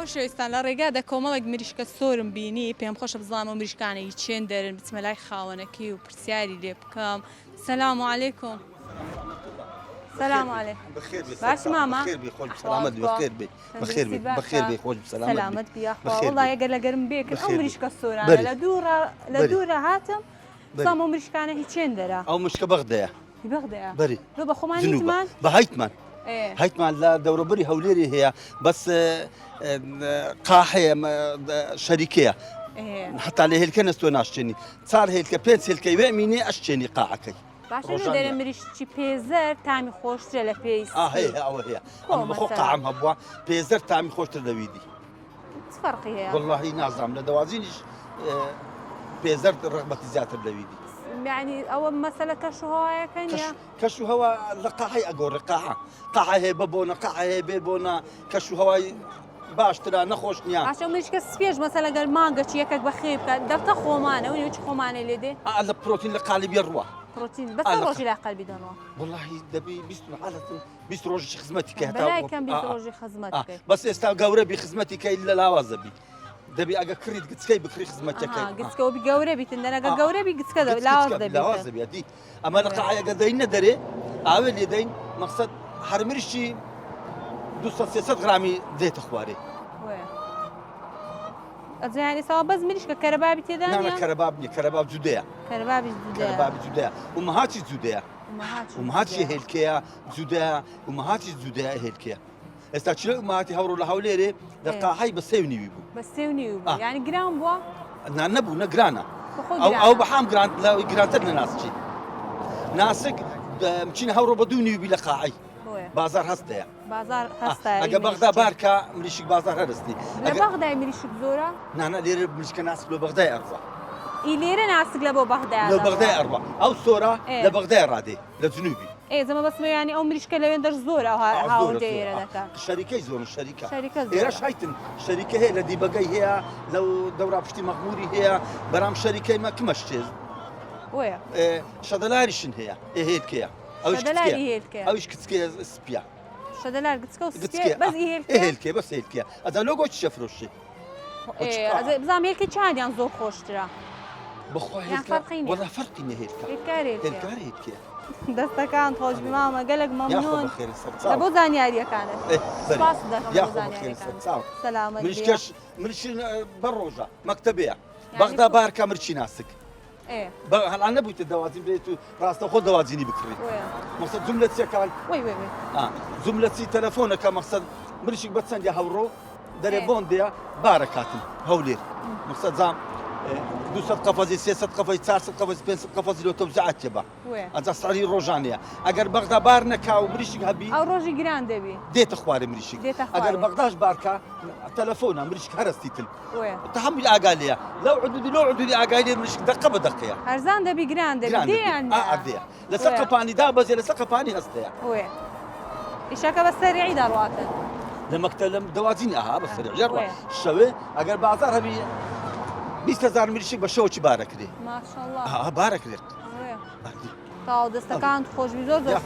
خۆشەویستان لە ڕێگادا کۆمەڵێک مریشکە سۆرم بینی پێم خۆشە بزانەوە مریشکانێکی چێن دەرن بچمە لای خاوەنەکەی و پرسیاری لێ بکەم. سەلام عەلەیکوم. سلام علیکم. بخير بي. باش ماما. بخير بي خوش بسلامت بخير بي. بخير بي. بخير بي خوش بسلامت. سلامت بي أخوة. والله يا قال قرم بيك الأمريش كسورة. لدورة هاتم. صام أمريش كان هي تشندرة. أو مش كبغداد. بغداد. بري. لو بخومان هيتمان. بهيتمان. إيه. هيتمان لا دورة بري هوليري هي بس قاحية شركية. إيه. حتى عليه الكنس وناشتني. صار هي الكبنس الكيبة ميني أشتني قاعكي. باشا شو داري مريشتي بيزر تامي خوش على بيس. هي أو هي. أنا بخوق عم هبوا بيزر تامي خوش تدويدي. فرقي هي. والله نازم لدوازينش بيزر رغبة زيادة بلويدي. يعني أول مسألة كشو هواية كنيا. كشو هوا لقاحي أقول لقاحة. قاحة هي ببونا قاحة هي بيبونا كشو هواي باش ترى نخوش نيا. عشان مش كسفيج مثلا قال مانجا شيء بخيب دبت خومانة وين وش خومانة اللي دي؟ هذا بروتين لقالب يروى. بروتين بس الروجي لا قلبي دنوا. والله دبي بيستر حالة بيستر روجي خدمتك هتا. بلاي كان بيستر روجي خدمتك. بس استاجورة بخدمتك إلا لا وزبي. دبي أجا كريد قد سكي بكري خدمتك. قد سكوا بجورة بيتنا أنا جورة بيقد كذا لا وزبي. لا وزبي هدي. أما لقاحة قدينا دري أول يدين مقصد حرمرشي دوسة سياسات غرامي زيت أخباري. يعني سوا بس مليش ككرباب تدانيا؟ نعم كرباب زودية. كرباب زودية. ومهاتي زودية. ومهاتي هيلكيا زودية. ومهاتي زودية هيلكيا. استأجر ومهاتي هورو لهوليري لقاحي بسيوني بيبو. بسيوني بيبو. يعني جرام بوا؟ نبو نجرانا. أو بحام جران لا جرانتنا ناسجي. ناسك مشين هورو بدوني بلقاحي. بازار هسته. بازار هسته. اگه بغداد باركا مليشك بازار هرستي. لبغداد مليشك زورا؟ نحن لير مليشك ناس لبغداد أربعة. إلير ناس لبو بغداد. لبغداد أربعة. أو سورة لبغداد رادي لجنوبي. إيه زي ما بس يعني أو مليشك لوين درج زورا هاو دايرة لك. الشركة زور الشركة. شركة زور. إيش هايتن الشركة هي الذي بقي هي لو دورة بشتي مغموري هي برام شركة ما كمشتز. ويا. شدلاريشن هي هيك. شدلاري هيلكيا. أو إيش كتسكي سبيا. شدلار كتسكو سبيا بس هيلكيا. هيلكيا بس هيلكيا. هذا لوجو تشفروشي. إيه بزعم هيلكي شاد يعني زور خوشترا. بخواه يعني فرقيني. والله فرقيني هيلكيا. هيلكيا. دستكان خوش بماما قالك ممنون. ياخذ بخير السلام. لابو زانياريا كانت. إيه سباس دك ياخذ بخير السلام. سلامة. مش بروجة مكتبية. بغداد باركا مرشي ناسك. إيه. هلا أنا بيت الدوازين بيتو راسته خد دوازيني بكري. مقصد جملة سكان. وي. جملة تلفونك مقصد مرشي بتسند يا هورو دريبون ديا باركاتي هولير. مقصد زام دوسة قفزي سياسة قفزي تسعة قفزي بنس قفزي لو توزعت يبا. هذا صاري روجانية. أجر بغداد بارنا كاو مرشي هبي. أو روجي جراند دبي. ديت أخبار مرشي. أجر بغداد باركا تلفونه مرشي هرستيتل. تحمل أقالية. لو عدودي أقالية مرشي دقة بدقية. هرزان دبي جراند دبي. دي يعني. أرديه. لسقفاني دابز لسقفاني هستيا. إيشاك بس سريع درواتن. لما كتلم دوازيني بس سريع جروا. الشوي أجر بازار هبي 20,000 مرشي بشوش بارك لي. ما شاء الله. بارك لي. تا دستکان خوش بیزور دست